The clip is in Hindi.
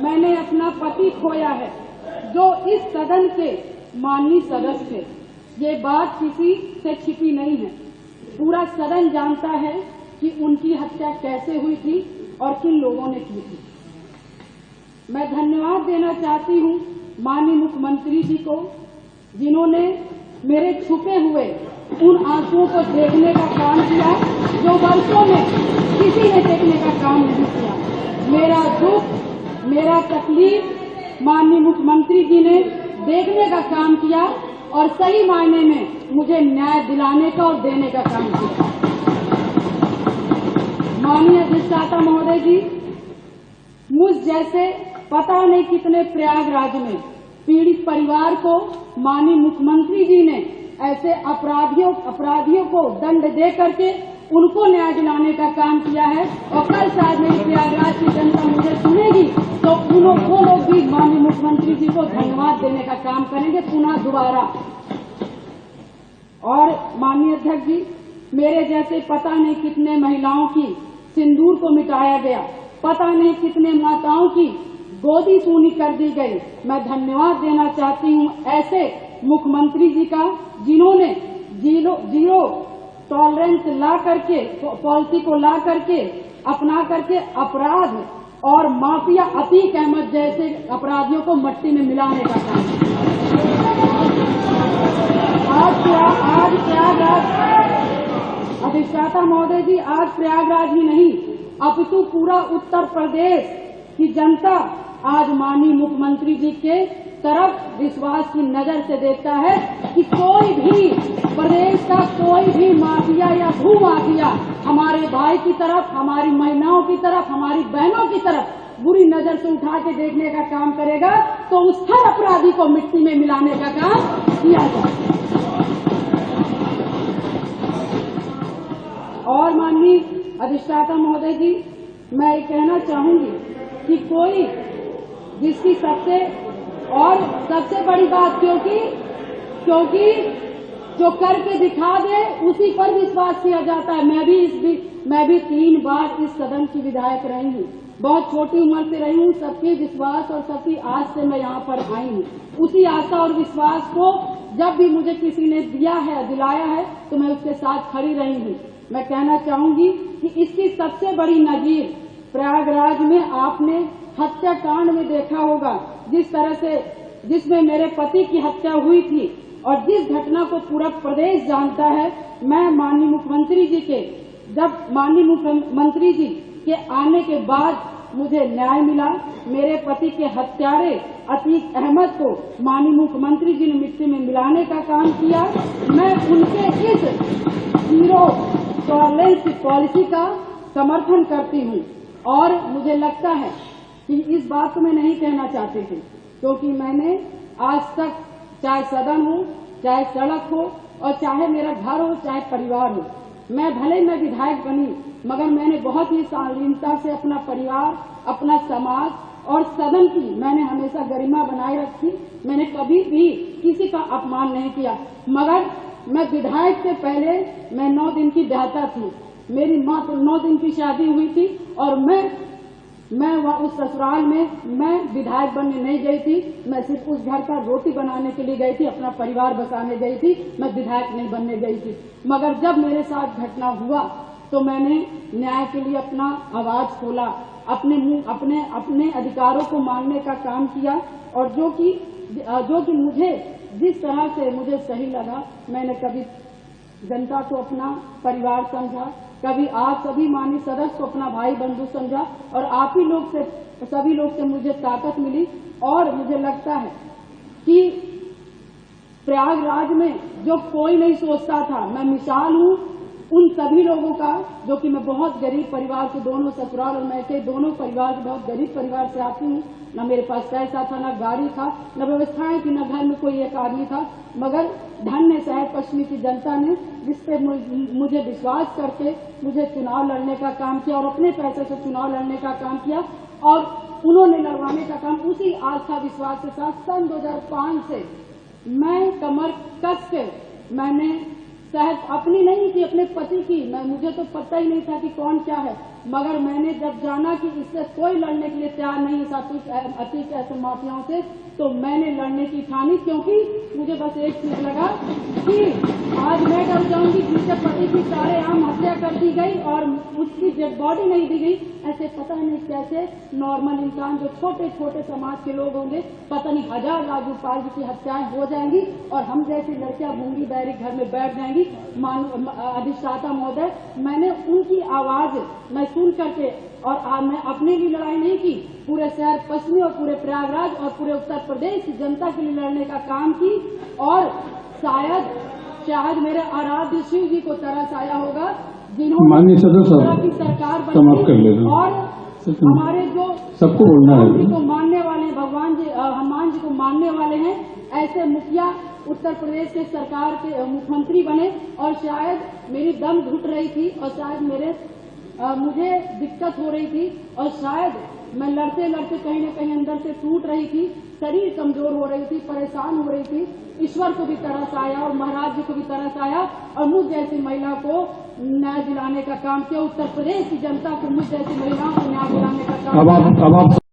मैंने अपना पति खोया है, जो इस सदन के माननीय सदस्य थे। ये बात किसी से छिपी नहीं है। पूरा सदन जानता है कि उनकी हत्या कैसे हुई थी और किन लोगों ने की थी। मैं धन्यवाद देना चाहती हूँ माननीय मुख्यमंत्री जी को, जिन्होंने मेरे छुपे हुए उन आंसुओं को देखने का काम किया जो वर्षों में किसी ने देखने का काम नहीं किया। मेरा दुख, मेरा तकलीफ माननीय मुख्यमंत्री जी ने देखने का काम किया और सही मायने में मुझे न्याय दिलाने का और देने का काम किया। माननीय अधिष्ठाता महोदय जी, मुझ जैसे पता नहीं कितने प्रयागराज में पीड़ित परिवार को माननीय मुख्यमंत्री जी ने ऐसे अपराधियों को दंड दे करके उनको न्याय दिलाने का काम किया है। और कल शायद मेरी प्रयागराज की जनता मुझे सुनेगी तो वो लोग भी माननीय मुख्यमंत्री जी को धन्यवाद देने का काम करेंगे पुनः दोबारा। और माननीय अध्यक्ष जी, मेरे जैसे पता नहीं कितने महिलाओं की सिंदूर को मिटाया गया, पता नहीं कितने माताओं की गोदी सूनी कर दी गई। मैं धन्यवाद देना चाहती हूँ ऐसे मुख्यमंत्री जी का, जिन्होंने जीरो टॉलरेंस ला करके पॉलिसी को ला करके अपना करके अपराध और माफिया अतीक अहमद जैसे अपराधियों को मट्टी में मिलाने का काम आज प्रयागराज अधिष्ठाता महोदय जी, आज प्रयागराज ही नहीं अपितु पूरा उत्तर प्रदेश की जनता आज माननीय मुख्यमंत्री जी के तरफ विश्वास की नजर से देखता है कि कोई भी प्रदेश का कोई भी माफिया या भूमाफिया हमारे भाई की तरफ, हमारी महिलाओं की तरफ, हमारी बहनों की तरफ बुरी नजर से उठा के देखने का काम करेगा तो उस हर अपराधी को मिट्टी में मिलाने का काम किया जाए। और माननीय अधिष्ठाता महोदय जी, मैं ये कहना चाहूंगी कि कोई जिसकी सबसे बड़ी बात, क्योंकि जो करके दिखा दे उसी पर विश्वास किया जाता है। मैं भी 3 बार इस सदन की विधायक रही हूँ, बहुत छोटी उम्र से रही हूँ। सबके विश्वास और सबकी आस से मैं यहाँ पर आई हूँ। उसी आशा और विश्वास को जब भी मुझे किसी ने दिलाया है तो मैं उसके साथ खड़ी रही हूँ। मैं कहना चाहूंगी कि इसकी सबसे बड़ी नजीर प्रयागराज में आपने हत्याकांड में देखा होगा, जिस तरह से जिसमें मेरे पति की हत्या हुई थी और जिस घटना को पूरा प्रदेश जानता है। मैं माननीय मुख्यमंत्री जी के आने के बाद मुझे न्याय मिला। मेरे पति के हत्यारे अतीक अहमद को माननीय मुख्यमंत्री जी ने मिट्टी में मिलाने का काम किया। मैं उनके इस जीरो टॉलरेंस की पॉलिसी का समर्थन करती हूँ और मुझे लगता है कि इस बात को मैं नहीं कहना चाहती थी, क्योंकि मैंने आज तक चाहे सदन हो, चाहे सड़क हो और चाहे मेरा घर हो, चाहे परिवार हो, मैं विधायक बनी, मगर मैंने बहुत ही शालीनता से अपना परिवार, अपना समाज और सदन की मैंने हमेशा गरिमा बनाए रखी। मैंने कभी भी किसी का अपमान नहीं किया। मगर मैं विधायक से पहले मैं 9 दिन की ब्याहता थी। मेरी माँ तो 9 दिन की शादी हुई थी और मैं उस ससुराल में मैं विधायक बनने नहीं गई थी। मैं सिर्फ उस घर का रोटी बनाने के लिए गई थी, अपना परिवार बसाने गई थी। मैं विधायक नहीं बनने गई थी। मगर जब मेरे साथ घटना हुआ तो मैंने न्याय के लिए अपना आवाज खोला, अपने अधिकारों को मांगने का काम किया और जो कि मुझे जिस तरह से मुझे सही लगा, मैंने कभी जनता को अपना परिवार समझा, कभी आप सभी माननीय सदस्य को अपना भाई बंधु समझा और आप ही लोग से, सभी लोग से मुझे ताकत मिली। और मुझे लगता है कि प्रयागराज में जो कोई नहीं सोचता था, मैं मिसाल हूँ उन सभी लोगों का, जो कि मैं बहुत गरीब परिवार से, दोनों ससुराल और मैके दोनों परिवार से, बहुत गरीब परिवार से आती हूँ। न मेरे पास पैसा था, न गाड़ी था, न व्यवस्थाएं थी, न घर में कोई एक आदमी था। मगर धन्य शहर पश्चिमी की जनता ने, जिस पे मुझे विश्वास करके मुझे चुनाव लड़ने का काम किया और अपने पैसे से चुनाव लड़ने का काम किया और उन्होंने लड़वाने का काम उसी आस्था विश्वास के साथ सन 2005 से मैं कमर कस के मैंने शायद अपनी नहीं थी, अपने पति की, मुझे तो पता ही नहीं था कि कौन क्या है, मगर मैंने जब जाना कि इससे कोई लड़ने के लिए तैयार नहीं है अतीक ऐसे माफियाओं से, तो मैंने लड़ने की ठानी, क्योंकि मुझे बस एक चीज लगा कि आज मैं डर जाऊंगी जिससे पति की सारे आम हत्या कर दी गई और उसकी डेड बॉडी नहीं दी गई। ऐसे पता नहीं कैसे नॉर्मल इंसान जो छोटे छोटे समाज के लोग होंगे, पता नहीं हजार राजूपाल जी की हत्याएं हो जाएंगी और हम जैसी लड़कियां गूंगी बैरी घर में बैठ जाएंगी। अधिष्ठाता महोदय, मैंने उनकी आवाज मैं सुन करके और मैं अपने लिए लड़ाई नहीं की, पूरे शहर पश्चिमी और पूरे प्रयागराज और पूरे उत्तर प्रदेश की जनता के लिए लड़ने का काम की। और शायद मेरे आराध्य शिव जी को तरस आया होगा जिन्होंने की सरकार बनाई और हमारे जो सबको बोलना है जी को मानने वाले हैं, भगवान जी हनुमान जी को मानने वाले हैं, ऐसे मुखिया उत्तर प्रदेश के सरकार के मुख्यमंत्री बने। और शायद मेरी दम घुट रही थी और शायद मुझे दिक्कत हो रही थी और शायद मैं लड़ते लड़ते कहीं न कहीं अंदर से टूट रही थी, शरीर कमजोर हो रही थी, परेशान हो रही थी। ईश्वर को भी तरस आया और महाराज जी को भी तरस आया और मुझ जैसी महिला को न्याय दिलाने का काम किया। उत्तर प्रदेश की जनता को मुझ जैसी महिलाओं को न्याय दिलाने का काम किया।